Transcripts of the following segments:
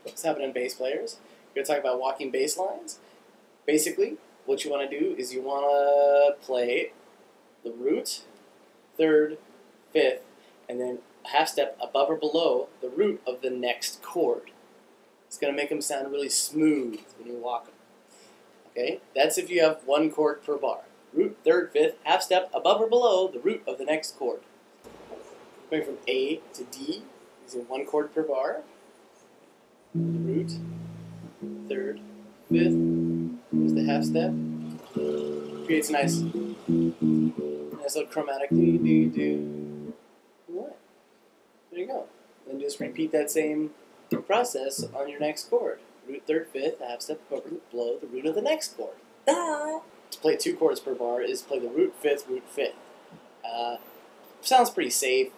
what's happening, bass players? We're going to talk about walking bass lines. Basically, what you want to do is you want to play the root, third, fifth, and then a half step above or below the root of the next chord. It's going to make them sound really smooth when you walk them. Okay, that's if you have one chord per bar. Root, third, fifth, half step above or below the root of the next chord. Going from A to D, using one chord per bar. Root, third, fifth, here's the half step. Creates a nice little chromatic do. What? There you go. Then just repeat that same process on your next chord. Root, third, fifth, half step above or below the root of the next chord. To play two chords per bar is play the root, fifth, root, fifth. Sounds pretty safe.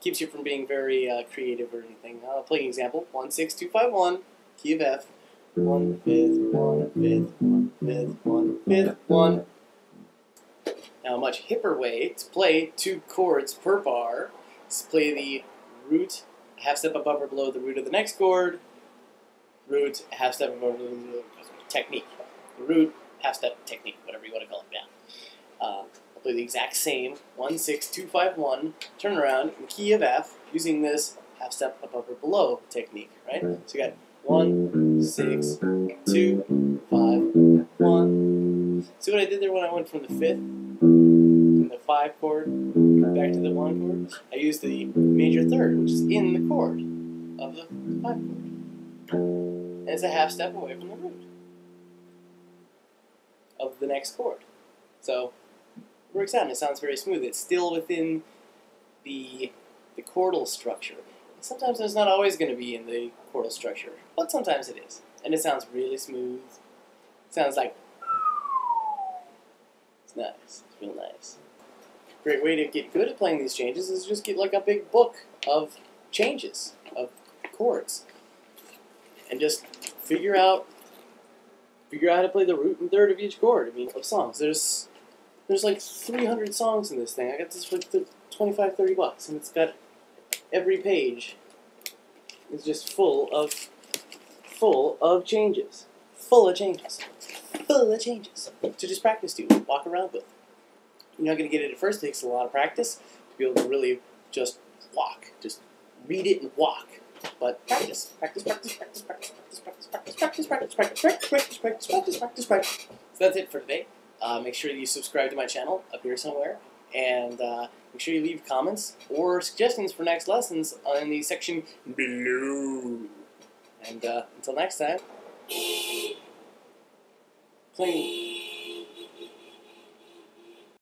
Keeps you from being very creative or anything. I'll play an example. 1, 6, 2, 5, 1, key of F. 1, fifth, 1, fifth, 1, fifth, 1, fifth, 1. Now, a much hipper way to play two chords per bar is to play the root, half step above or below the root of the next chord, root, half step above or below the technique. The root, half step technique, whatever you want to call it now. I'll play the exact same 1, 6, 2, 5, 1, turn around in key of F using this half step above or below technique, right? So you got 1, 6, 2, 5, 1. See what I did there when I went from the fifth, from the 5 chord, back to the 1 chord? I used the major third, which is in the chord of the 5 chord. And it's a half step away from the root of the next chord. So it works out and it sounds very smooth. It's still within the chordal structure. Sometimes it's not always going to be in the chordal structure, but sometimes it is. And it sounds really smooth. It sounds like... It's nice. It's real nice. Great way to get good at playing these changes is just get like a big book of changes, of chords. And just figure out how to play the root and third of each chord. I mean, of songs. There's like 300 songs in this thing. I got this for $25, $30, and it's got every page is just full of changes. Full of changes. To just practice to, walk around with. You're not going to get it at first. It takes a lot of practice to be able to really just walk. Just read it and walk. But practice. So that's it for today. Make sure you subscribe to my channel up here somewhere. And make sure you leave comments or suggestions for next lessons in the section below. And until next time, playing